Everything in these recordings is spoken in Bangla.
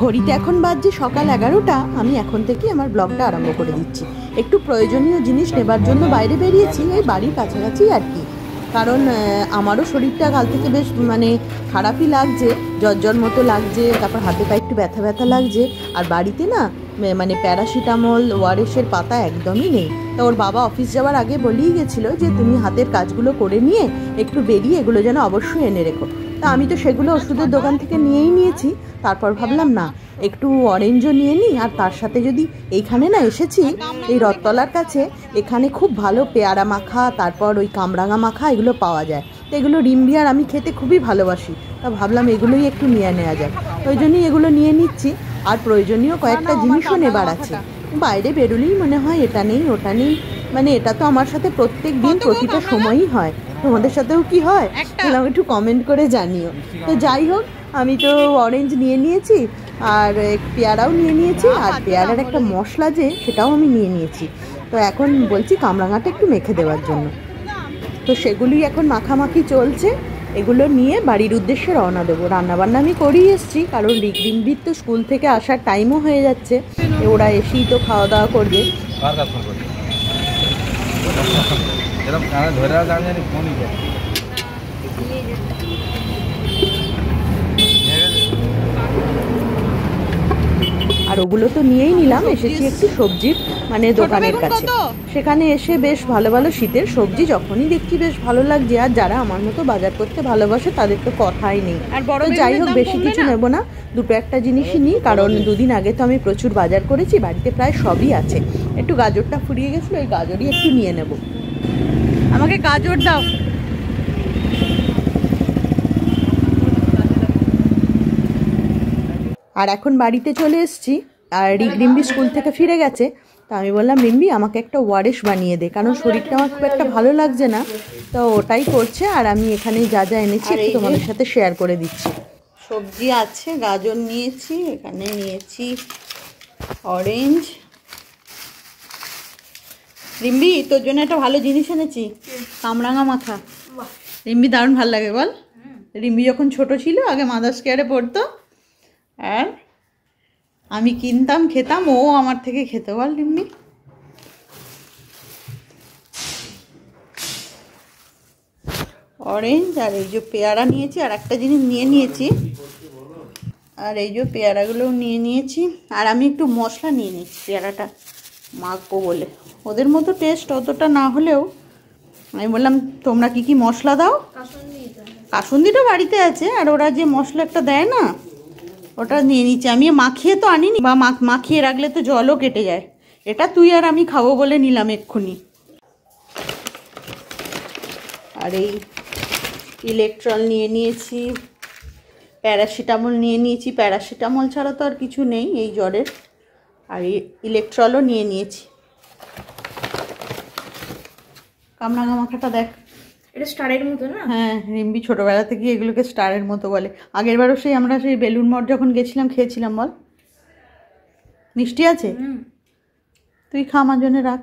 ঘড়িতে এখন বাজছে সকাল 11টা। আমি এখন থেকে আমার ব্লগটা আরম্ভ করে দিচ্ছি। একটু প্রয়োজনীয় জিনিস নেবার জন্য বাইরে বেরিয়েছি, এই বাড়ির কাছাকাছি আর কি। কারণ আমারও শরীরটা কাল থেকে বেশ খারাপই লাগছে, জ্বর মতো লাগছে, তারপর হাতে পায়ে একটু ব্যথা ব্যথা লাগছে। আর বাড়িতে না প্যারাসিটামল ওআরএসের পাতা একদমই নেই। তো ওর বাবা অফিস যাওয়ার আগে বলেই গেছিলো যে তুমি হাতের কাজগুলো করে নিয়ে একটু বেরিয়ে এগুলো যেন অবশ্যই এনে রেখো। তা আমি তো সেগুলো ওষুধের দোকান থেকে নিয়েই নিয়েছি। তারপর ভাবলাম না একটু অরেঞ্জও নিয়ে নিই, আর তার সাথে যদি এইখানে না এসেছি এই রথতলার কাছে, এখানে খুব ভালো পেয়ারা মাখা, তারপর ওই কামরাঙা মাখা এগুলো পাওয়া যায়। তো এগুলো রিম্বি আর আমি খেতে খুবই ভালোবাসি। তা ভাবলাম এগুলোই একটু নিয়ে নেওয়া যায়, ওই জন্যই এগুলো নিয়ে নিচ্ছি। আর প্রয়োজনীয় কয়েকটা জিনিসও নেবার আছে। বাইরে বেরোলেই মনে হয় এটা নেই ওটা নেই, এটা তো আমার সাথে প্রত্যেক দিন প্রতিটা সময়ই হয়। তোমাদের সাথেও কি হয় তাহলে একটু কমেন্ট করে জানিও। তো যাই হোক, আমি তো অরেঞ্জ নিয়ে নিয়েছি, আর পেয়ারাও নিয়ে নিয়েছি, আর পেয়ারার একটা মশলা যে সেটাও আমি নিয়ে নিয়েছি। তো এখন বলছি কামরাঙাটা একটু মেখে দেওয়ার জন্য। তো সেগুলি এখন মাখামাখি চলছে। এগুলো নিয়ে বাড়ির উদ্দেশ্যে রওনা দেবো। রান্নাবান্না আমি করেই এসেছি, কারণ রিম্বির তো স্কুল থেকে আসার টাইমও হয়ে যাচ্ছে। ওরা এসেই তো খাওয়া দাওয়া করবে। আর ওগুলো তো নিয়েই নিলাম। এসেছি একটু সবজির দোকানের কাছে। সেখানে এসে বেশ ভালো ভালো শীতের সবজি যখনই দেখছি বেশ ভালো লাগছে। আর যারা আমার মতো বাজার করতে ভালোবাসে তাদের তো কথাই নেই। তো যাই হোক, বেশি কিছু নেব না, দুটো একটা জিনিসই নিই। কারণ দুদিন আগে তো আমি প্রচুর বাজার করেছি, বাড়িতে প্রায় সবই আছে। একটু গাজরটা ফুরিয়ে গেছিলো, ওই গাজরই একটু নিয়ে নেব। আমাকে গাজর দাও। আর এখন বাড়িতে চলে এসেছি, আর রিম্বি স্কুল থেকে ফিরে গেছে। তো আমি বললাম রিম্বি আমাকে একটা ওআরএস বানিয়ে দে, কারণ শরীরটা আমার খুব একটা ভালো লাগছে না। তো ওটাই করছে, আর আমি এখানে যা যা এনেছি একটু তোমাদের সাথে শেয়ার করে দিচ্ছি। সবজি আছে, গাজর নিয়েছি, এখানে নিয়েছি অরেঞ্জ। রিম্বি তোর জন্য একটা ভালো জিনিস এনেছি, কামরাঙা মাখা। রিম্বি দারুণ ভালো লাগে বল। রিম্বি যখন ছোট ছিল আগে মাদার্স কেয়ারে পড়তো, আর আমি কিনতাম খেতাম, ও আমার থেকে খেতে। বল রিম্বি। অরেঞ্জ, আর এই যে পেয়ারা নিয়েছি, আর একটা জিনিস নিয়ে নিয়েছি, আর এই যে পেয়ারাগুলোও নিয়ে নিয়েছি। আর আমি একটু মশলা নিয়ে নিচ্ছি পেয়ারাটা মাখবো বলে। ওদের মতো টেস্ট অতটা না হলেও আমি বললাম তোমরা কি কি মশলা দাও। কাসুন্দিটা বাড়িতে আছে, আর ওরা যে মশলা একটা দেয় না ওটা নিয়ে নিচ্ছি। আমি মাখিয়ে তো আনিনি, বা মাখিয়ে রাখলে তো জলও কেটে যায়। এটা তুই আর আমি খাবো বলে নিলাম এক্ষুনি। আর এই ইলেকট্রল নিয়ে নিয়েছি, প্যারাসিটামল নিয়ে নিয়েছি। প্যারাসিটামল ছাড়া তো আর কিছু নেই এই জ্বরের। আর ইলেকট্রলও নিয়ে নিয়েছি। কামরাঙা মাখাটা দেখ, এটা স্টারের মতো না? হ্যাঁ, রিম্বি ছোটবেলা থেকে এগুলোকে স্টারের মতো বলে। আগেরবারও আমরা সেই বেলুন মঠ যখন গেছিলাম খেয়েছিলাম। বল মিষ্টি আছে? তুই খা, আমার জন্য রাখ।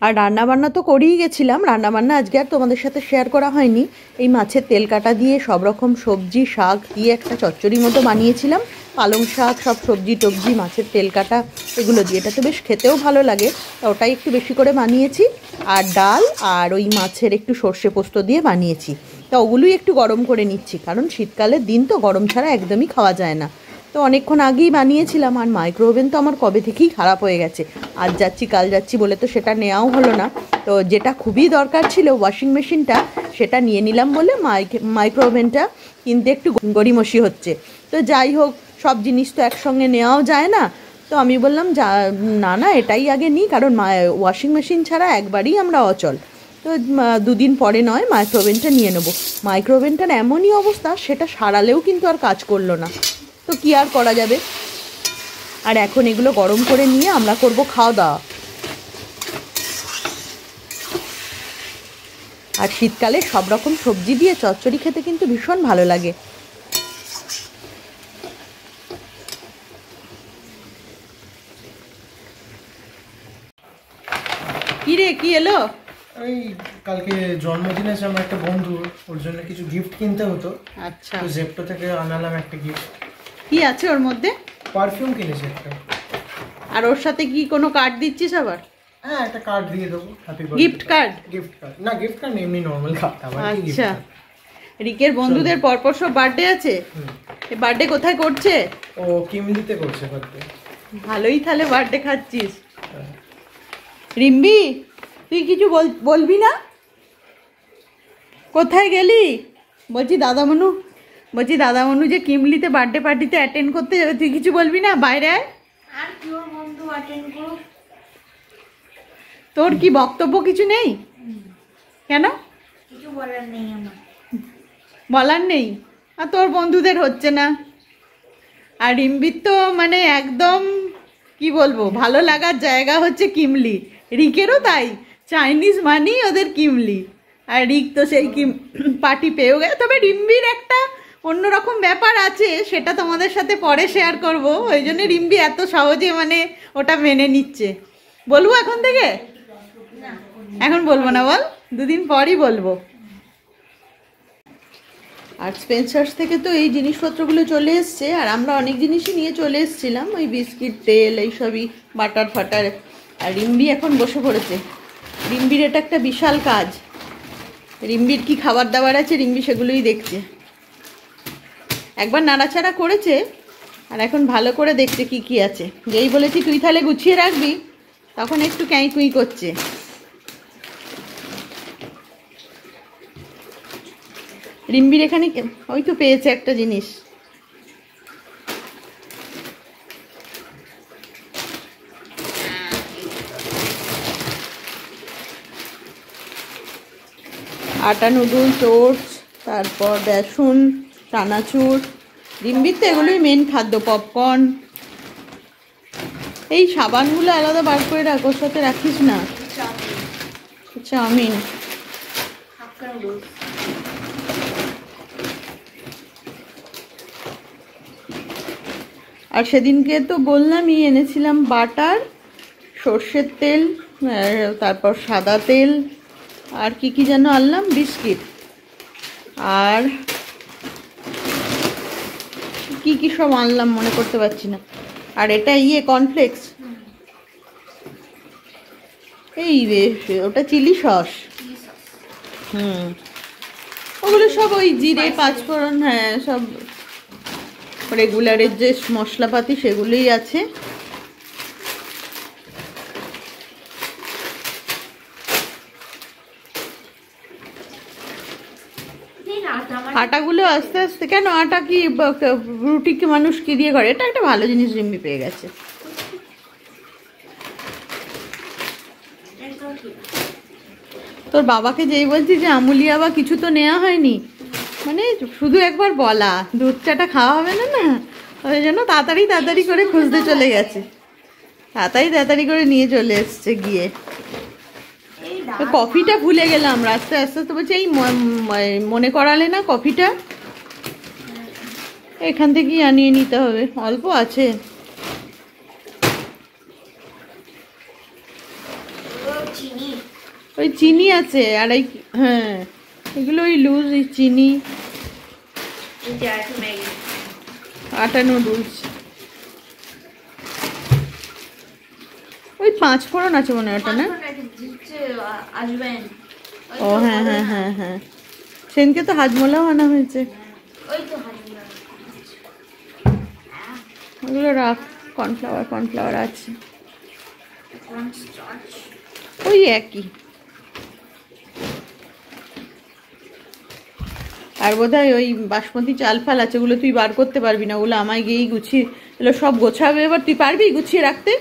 আর রান্নাবান্না তো করেই গেছিলাম। রান্নাবান্না আজকে আর তোমাদের সাথে শেয়ার করা হয়নি। এই মাছের তেল কাটা দিয়ে সব রকম সবজি শাক দিয়ে একটা চচ্চড়ি মতো বানিয়েছিলাম। পালং শাক, সব সবজি টবজি, মাছের তেল কাটা এগুলো দিয়ে। এটা তো বেশ খেতেও ভালো লাগে, তা ওটাই একটু বেশি করে বানিয়েছি। আর ডাল আর ওই মাছের একটু সর্ষে পোস্ত দিয়ে বানিয়েছি। তা ওগুলোই একটু গরম করে নিচ্ছি, কারণ শীতকালের দিন তো গরম ছাড়া একদমই খাওয়া যায় না। তো অনেকক্ষণ আগেই বানিয়েছিলাম। আর মাইক্রো ওভেন তো আমার কবে থেকেই খারাপ হয়ে গেছে। আজ যাচ্ছি কাল যাচ্ছি বলে তো সেটা নেওয়াও হলো না। তো যেটা খুবই দরকার ছিল ওয়াশিং মেশিনটা, সেটা নিয়ে নিলাম বলে মাইক্রো ওভেনটা কিনতে একটু গড়িমসি হচ্ছে। তো যাই হোক, সব জিনিস তো একসঙ্গে নেওয়াও যায় না। তো আমি বললাম না এটাই আগে নিই, কারণ ওয়াশিং মেশিন ছাড়া একবারই আমরা অচল। তো দুদিন পরে নয় মাইক্রো ওভেনটা নিয়ে নেবো। মাইক্রো ওভেনটার এমনই অবস্থা, সেটা সারালেও কিন্তু আর কাজ করলো না। তো কি আর করা যাবে। আর এখন এগুলো গরম করে নিয়ে আমরা করব খাওয়া দাওয়া। আর শীতকালে সব রকম সবজি দিয়ে চচ্চড়ি খেতে কিন্তু ভীষণ ভালো লাগে। কি রে, কি এলো? এই কালকে জন্মদিন আছে আমার একটা বন্ধু, ওর জন্য কিছু গিফট কিনতে হতো। আচ্ছা, তো জেপ্টো থেকে আনালাম একটা গিফট। কি আছে ওর মধ্যে? পারফিউম কিনেছে একটা। আর ওর সাথে কি কোনো কার্ড দিচ্ছিস আবার? হ্যাঁ, একটা কার্ড দিয়ে দেবো, happy birthday. Gift card? Gift card না, গিফট কার্ড এমনি নর্মাল কার্ড। আবার কি গিফট? আচ্ছা, রিকের বন্ধুদের পরপর সব বার্থডে আছে। এই বার্থডে কোথায় করছে? ও কিমলিতে করছে বার্থডে। ভালোই তাহলে বার্থডে খাচ্ছিস। রিম্বি, তুই কিছু বলবি না? কোথায় গেলি? বলছি দাদামনু যে কিমলিতে বার্থডে পার্টিতে অ্যাটেন্ড করতে যাবে, তুই কিছু বলবি না? বাইরে আয়। আর কি ওর বন্ধু অ্যাটেন্ড করুক। তোর কি বক্তব্য কিছু নেই? কেন? কিছু বলার নেই আমার। বলার নেই? আর তোর বন্ধুদের হচ্ছে না। আর রিম্বির তো মানে একদম কি বলবো, ভালো লাগার জায়গা হচ্ছে কিমলি। রিকেরও তাই, চাইনিজ মানি ওদের কিমলি। আর রিক তো সেই পার্টি পেয়েও গেছে। তবে রিম্বির একটা অন্যরকম ব্যাপার আছে, সেটা তোমাদের সাথে পরে শেয়ার করব। ওই জন্য রিম্বি এত সহজে মানে ওটা মেনে নিচ্ছে। বলবো এখন থেকে? এখন বলবো না, বল, দুদিন পরই বলবো। আর স্পেন্সার্স থেকে তো এই জিনিসপত্রগুলো চলে এসছে, আর আমরা অনেক জিনিসই নিয়ে চলে এসেছিলাম, ওই বিস্কিট, তেল, এইসবই, বাটার ফাটার। আর রিম্বি এখন বসে পড়েছে। রিম্বির এটা একটা বিশাল কাজ। রিম্বির কি খাবার দাবার আছে, রিম্বি সেগুলোই দেখছে। একবার নাড়াচাড়া করেছে, আর এখন ভালো করে দেখছে কি কি আছে। যেই বলেছি তুই তাহলে গুছিয়ে রাখবি, তখন একটু ক্যাঁই কুই করছে। রিম্বির এখানে ওই তো পেয়েছে একটা জিনিস। আটা নুডলস, ওটস, তারপর বেসন, চানাচুর। রিম্বির তো এগুলোই মেন খাদ্য। পপকর্ন। এই সাবানগুলো আলাদা বার করে রাখ, ওর সাথে রাখিস না। চাউমিন। হাক্কা নুডলস। আর সেদিনকে তো বললামই, এনেছিলাম বাটার, সর্ষের তেল, তারপর সাদা তেল, আর কি কি যেন আনলাম, বিস্কিট, আর কি কি সব আনলাম মনে করতে পারছি না। আর এটা কর্নফ্লেক্স। এই ওটা চিলি সস। ওগুলো সব ওই জিরে, পাঁচফোড়ন, হ্যাঁ, সব রেগুলারের যে মশলাপাতি সেগুলোই আছে। আটাগুলো আস্তে আস্তে কেন? আটা কি রুটি কি মানুষ কি দিয়ে করে? এটা একটা ভালো জিনিস রিম্বি পেয়ে গেছে। তোর বাবাকে যেই বলছি যে আমুলিয়া বা কিছু তো নেওয়া হয়নি, মানে শুধু একবার বলা, দুধ চাটা খাওয়া হবে না, না ওই জন্য তাড়াতাড়ি করে খুঁজতে চলে গেছে। তাড়াতাড়ি করে নিয়ে চলে এসছে গিয়ে। কফিটা ভুলে গেলাম রাস্তায় আস্তে আস্তে, বলছে এই মনে করালে না কফিটা, এখান থেকেই আনিয়ে নিতে হবে, অল্প আছে। ওই চিনি আছে, আর এই হ্যাঁ এগুলো ওই লুজ চিনি। আটা নুডলস, ওই 5 ফোড়ন আছে মনে হয় ওটা, না? ও হ্যাঁ হ্যাঁ হ্যাঁ হ্যাঁ, সেদিনকে তো হাজমোলাও আনা হয়েছে। ওগুলো রাখ, কর্নফ্লাওয়ার আছে, ওই একই। আর বোধহয় ওই বাসমতি চাল ফাল আছে, ওগুলো তুই বার করতে পারবি না, ওগুলো আমায় গিয়েই গুছিয়ে, এগুলো সব গোছাবে এবার। তুই পারবি গুছিয়ে রাখতে?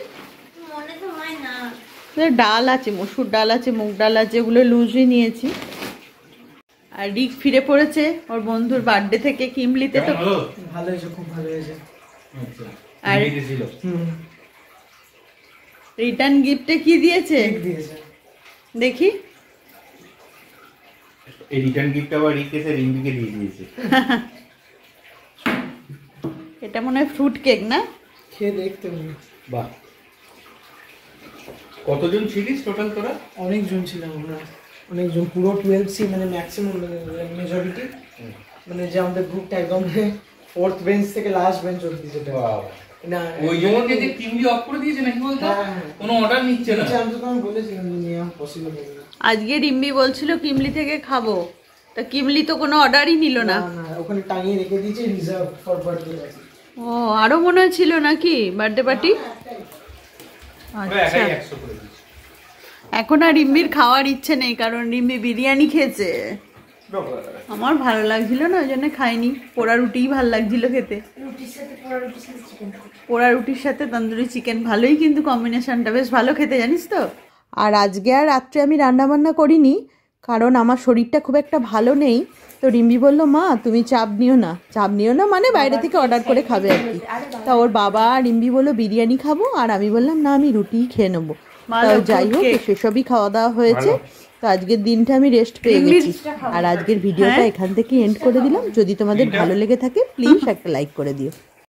ডাল আছে, মসুর ডাল আছে, মুগ ডাল আছে, ওগুলো লুজই নিয়েছি। আর রিক ফিরে পড়েছে ওর বন্ধুর বার্থডে থেকে কিমলিতে। তো ভালো হয়েছে, খুব ভালো হয়েছে। আর রিটার্ন গিফটে কি দিয়েছে দেখি। এই রিটার্ন গিফট আবার রিকেতে রিম্বিকে দিয়ে দিয়েছে। এটা মনে হয় ফ্রুট কেক, না? খেয়ে দেখতে হবে। বাহ, কতজন ছিলিস টোটাল তোরা? অনেকজন ছিলাম আমরা। অনেকজন পুরো 12C মানে ম্যাক্সিমাম মেজরিটি, মানে যে আমাদের গ্রুপটা একদম 4th বেঞ্চ থেকে লাস্ট বেঞ্চ অবধি যেটা। না ওই জনকে যে টিমলি অফ করে দিয়েছে নাকি বলতো, কোনো অর্ডার নিচ্ছে না। আমি তো তোমাকে বলেছিলাম যে নেওয়া পসিবল হবে না। আজকে রিম্বি বলছিল কিমলি থেকে খাবো, তা কিমলি তো কোনো অর্ডারই নিল না। না ওখানে টাঙিয়ে রেখে দিয়েছে রিজার্ভ ফর বার্থডে পার্টি। ও আরো মনে ছিল নাকি বার্থডে পার্টি? আচ্ছা, 100 করে দিয়েছে। এখন আর রিম্বির খাওয়ার ইচ্ছে নেই, কারণ রিম্বি বিরিয়ানি খেয়েছে। আমার ভালো লাগছিল না, ওই জন্য খাইনি। পোড়া রুটিই ভালো লাগছিল খেতে, রুটির সাথে পোড়া রুটির সাথে চিকেন। পোড়া রুটির সাথে তন্দুরি চিকেন, ভালোই কিন্তু কম্বিনেশনটা, বেশ ভালো খেতে, জানিস তো। আর আজকে আর রাত্রে আমি রান্না বান্না করিনি, কারণ আমার শরীরটা খুব একটা ভালো নেই। তো রিম্বি বলল, মা তুমি চাপ নিও না। চাপ নিও না মানে বাইরে থেকে অর্ডার করে খাবে আর কি। তা ওর বাবা রিম্বি বললো বিরিয়ানি খাবো, আর আমি বললাম না আমি রুটিই খেয়ে নেবো। যাই হোক সেসবই খাওয়া দাওয়া হয়েছে। তো আজকের দিনটা আমি রেস্ট পেয়ে গেছি। আর আজকের ভিডিওটা এখান থেকে এন্ড করে দিলাম। যদি তোমাদের ভালো লেগে থাকে প্লিজ একটা লাইক করে দিও।